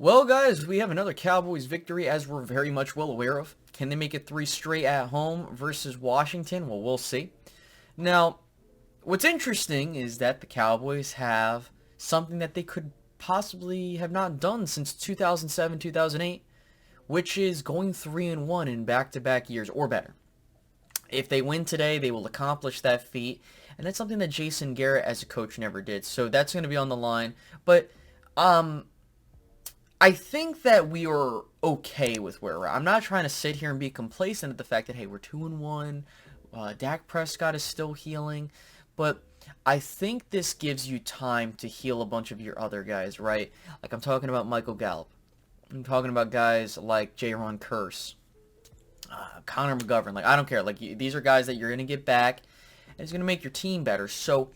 Well, guys, we have another Cowboys victory, as we're very much well aware of. Can they make it 3 straight at home versus Washington? Well, we'll see. Now, what's interesting is that the Cowboys have something that they could possibly have not done since 2007, 2008, which is going 3-1 in back-to-back years or better. If they win today, they will accomplish that feat, and that's something that Jason Garrett as a coach never did. So that's going to be on the line. But I think that we are okay with where we're at. I'm not trying to sit here and be complacent at the fact that, hey, we're 2-1. Dak Prescott is still healing. But I think this gives you time to heal a bunch of your other guys, right? Like, I'm talking about Michael Gallup. I'm talking about guys like Jaron Curse, Connor McGovern. Like, I don't care. Like, these are guys that you're going to get back, and it's going to make your team better. So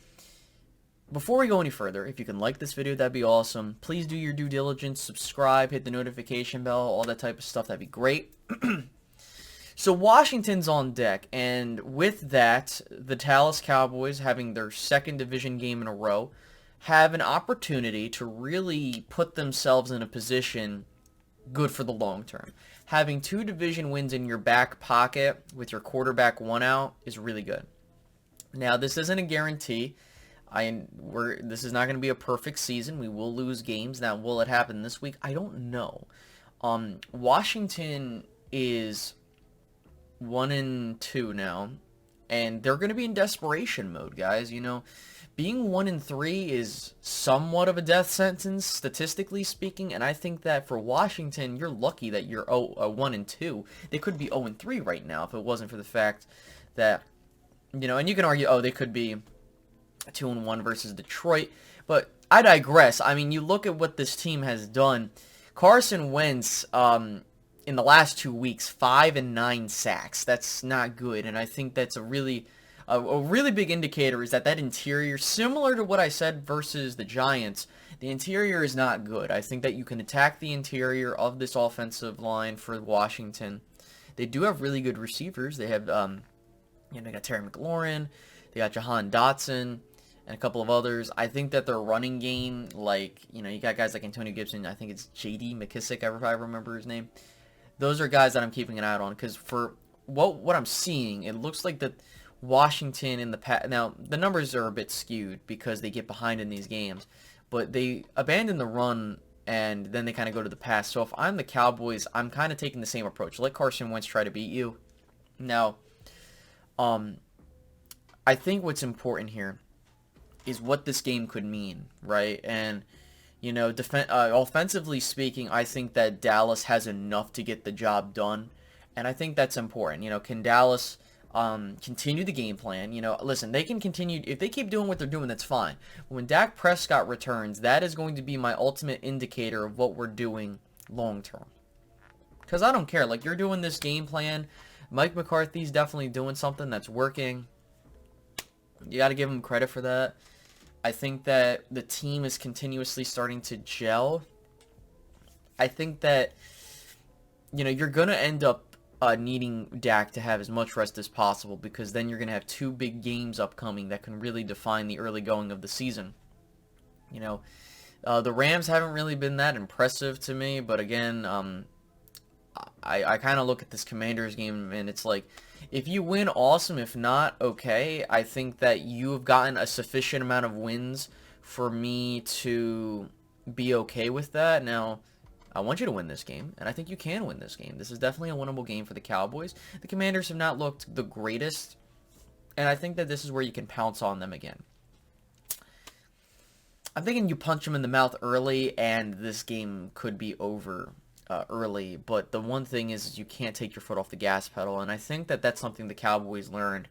before we go any further, if you can like this video, that'd be awesome. Please do your due diligence, subscribe, hit the notification bell, all that type of stuff. That'd be great. So Washington's on deck, and with that, the Dallas Cowboys, having their second division game in a row, have an opportunity to really put themselves in a position good for the long term. Having 2 division wins in your back pocket with your quarterback 1 out is really good. Now, this isn't a guarantee. This is not going to be a perfect season. We will lose games. Now, will it happen this week? I don't know. Washington is 1-2 now, and they're going to be in desperation mode, guys. You know, being 1-3 is somewhat of a death sentence, statistically speaking, and I think that for Washington, you're lucky that you're 1-2. They could be 0-3 right now if it wasn't for the fact that, you know, and you can argue, oh, they could be 2-1 versus Detroit, but I digress. I mean, you look at what this team has done. Carson Wentz, in the last 2 weeks, 5 and 9 sacks. That's not good, and I think that's a really big indicator is that interior, similar to what I said versus the Giants, the interior is not good. I think that you can attack the interior of this offensive line for Washington. They do have really good receivers. They have, they got Terry McLaurin, they got Jahan Dotson, and a couple of others. I think that their running game, like, you got guys like Antonio Gibson, I think it's J.D. McKissick, if I remember his name. Those are guys that I'm keeping an eye on, because for what I'm seeing, it looks like that Washington in the past, now the numbers are a bit skewed because they get behind in these games, but they abandon the run and then they kind of go to the pass. So if I'm the Cowboys, I'm kind of taking the same approach. Let Carson Wentz try to beat you. Now, I think what's important here is what this game could mean, right? And, offensively speaking, I think that Dallas has enough to get the job done, and I think that's important. Can Dallas continue the game plan? Listen, they can continue. If they keep doing what they're doing, that's fine. When Dak Prescott returns, that is going to be my ultimate indicator of what we're doing long term. Because I don't care. Like, you're doing this game plan. Mike McCarthy's definitely doing something that's working. You got to give him credit for that. I think that the team is continuously starting to gel. I think that, you're going to end up needing Dak to have as much rest as possible, because then you're going to have 2 big games upcoming that can really define the early going of the season. The Rams haven't really been that impressive to me, but again, I kind of look at this Commanders game and it's like, if you win, awesome. If not, okay. I think that you have gotten a sufficient amount of wins for me to be okay with that. Now, I want you to win this game, and I think you can win this game. This is definitely a winnable game for the Cowboys. The Commanders have not looked the greatest, and I think that this is where you can pounce on them again. I'm thinking you punch them in the mouth early, and this game could be over early, but the one thing is you can't take your foot off the gas pedal, and I think that that's something the Cowboys learned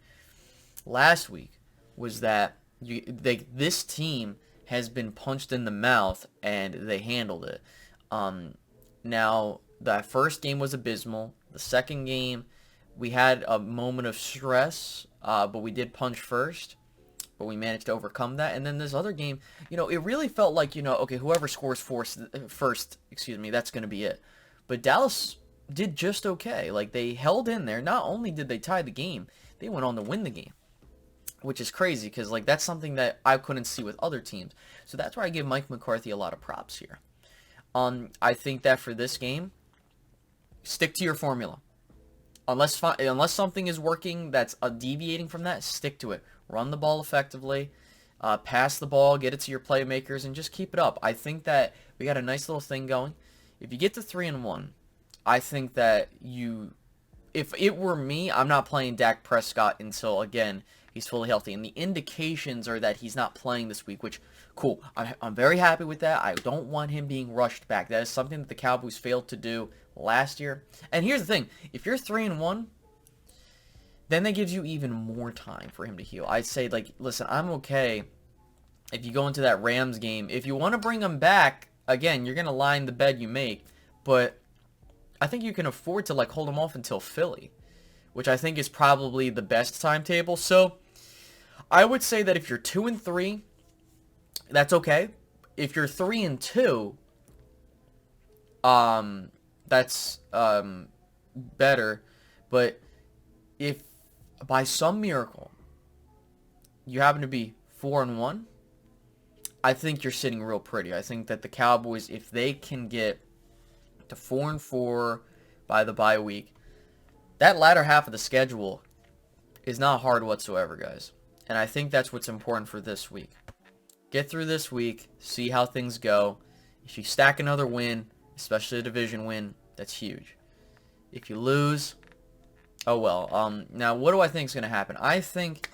last week, was that this team has been punched in the mouth, and they handled it. Now, that first game was abysmal. The second game, we had a moment of stress, but we did punch first, but we managed to overcome that. And then this other game, it really felt like, okay, whoever scores first, that's going to be it. But Dallas did just okay. Like, they held in there. Not only did they tie the game, they went on to win the game, which is crazy because, like, that's something that I couldn't see with other teams. So that's where I give Mike McCarthy a lot of props here. I think that for this game, stick to your formula. Unless something is working that's deviating from that, stick to it. Run the ball effectively, pass the ball, get it to your playmakers, and just keep it up. I think that we got a nice little thing going. If you get to 3-1, I think that if it were me, I'm not playing Dak Prescott until, again, he's fully healthy. And the indications are that he's not playing this week, which, cool. I'm very happy with that. I don't want him being rushed back. That is something that the Cowboys failed to do last year. And here's the thing. If you're 3-1, then that gives you even more time for him to heal. I'd say, like, listen, I'm okay if you go into that Rams game. If you want to bring him back, again, you're going to line the bed you make. But I think you can afford to, like, hold him off until Philly, which I think is probably the best timetable. So I would say that if you're 2-3, that's okay. If you're 3-2, that's better. But if by some miracle you happen to be 4-1, I think you're sitting real pretty. I think that the Cowboys, if they can get to 4-4 by the bye week, that latter half of the schedule is not hard whatsoever, guys. And I think that's what's important for this week. Get through this week, see how things go. If you stack another win, especially a division win, that's huge. If you lose, oh well. Now, what do I think is going to happen? I think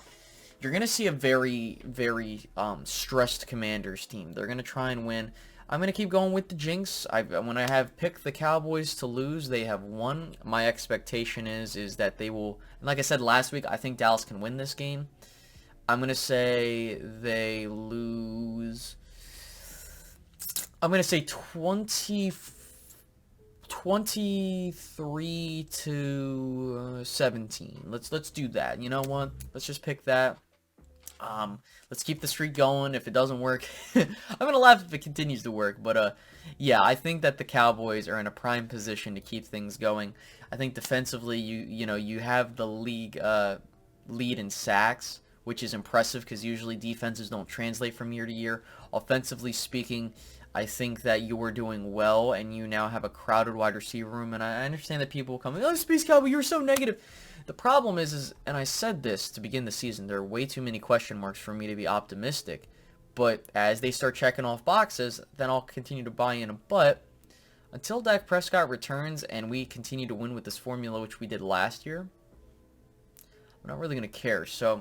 you're going to see a very, very stressed Commanders team. They're going to try and win. I'm going to keep going with the jinx. When I have picked the Cowboys to lose, they have won. My expectation is that they will, and like I said last week, I think Dallas can win this game. I'm going to say they lose. I'm going to say 23-17. Let's do that. You know what? Let's just pick that. Let's keep the streak going. If it doesn't work, I'm gonna laugh if it continues to work. But yeah, I think that the Cowboys are in a prime position to keep things going. I think defensively, you have the league lead in sacks, which is impressive because usually defenses don't translate from year to year. Offensively speaking, I think that you are doing well, and you now have a crowded wide receiver room. And I understand that people will come, oh, Space Cowboy, you're so negative. The problem is, and I said this to begin the season, there are way too many question marks for me to be optimistic. But as they start checking off boxes, then I'll continue to buy in. But until Dak Prescott returns and we continue to win with this formula, which we did last year, I'm not really going to care. So,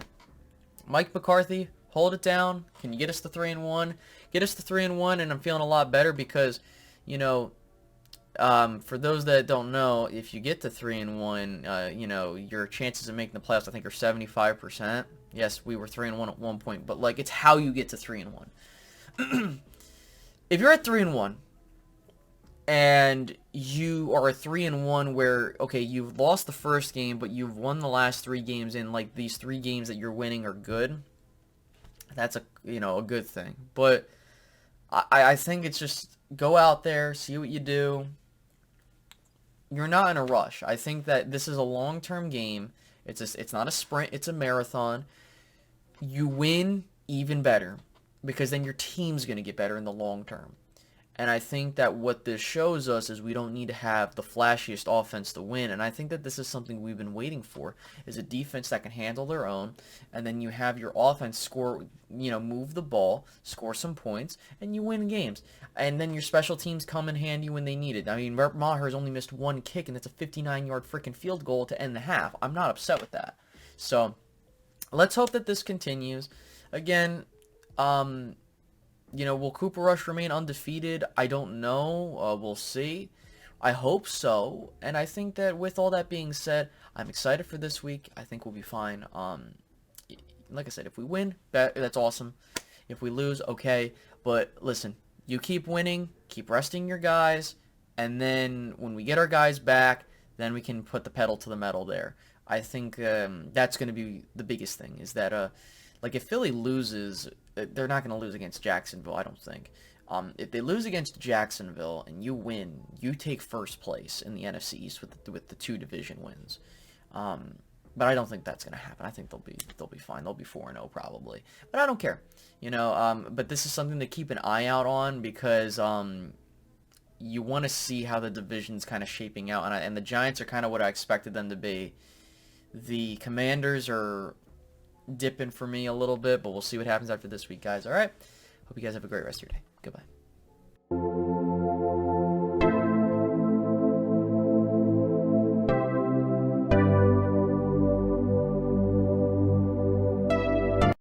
Mike McCarthy, hold it down. Can you get us to 3-1? Get us to 3-1, and I'm feeling a lot better because, for those that don't know, if you get to 3-1, your chances of making the playoffs, I think, are 75%. Yes, we were 3-1 at one point, but like it's how you get to 3-1. If you're at 3-1 and you are at 3-1 where, okay, you've lost the first game, but you've won the last 3 games, and like these 3 games that you're winning are good, that's a good thing. But I think it's just go out there, see what you do. You're not in a rush. I think that this is a long-term game. It's not a sprint. It's a marathon. You win even better because then your team's going to get better in the long term. And I think that what this shows us is we don't need to have the flashiest offense to win. And I think that this is something we've been waiting for, is a defense that can handle their own. And then you have your offense score, move the ball, score some points, and you win games. And then your special teams come in handy when they need it. I mean, Maher's only missed 1 kick, and that's a 59-yard freaking field goal to end the half. I'm not upset with that. So let's hope that this continues. Again, will Cooper Rush remain undefeated? I don't know. We'll see. I hope so. And I think that with all that being said, I'm excited for this week. I think we'll be fine. Like I said, if we win, that's awesome. If we lose, okay. But listen, you keep winning, keep resting your guys, and then when we get our guys back, then we can put the pedal to the metal there. I think that's going to be the biggest thing, is that like if Philly loses, they're not going to lose against Jacksonville, I don't think. If they lose against Jacksonville and you win, you take first place in the NFC East with the 2 division wins. But I don't think that's going to happen. I think they'll be fine. They'll be 4-0 probably. But I don't care. But this is something to keep an eye out on because you want to see how the division's kind of shaping out, and the Giants are kind of what I expected them to be. The Commanders are dipping for me a little bit, but we'll see what happens after this week, guys. All right? Hope you guys have a great rest of your day. Goodbye.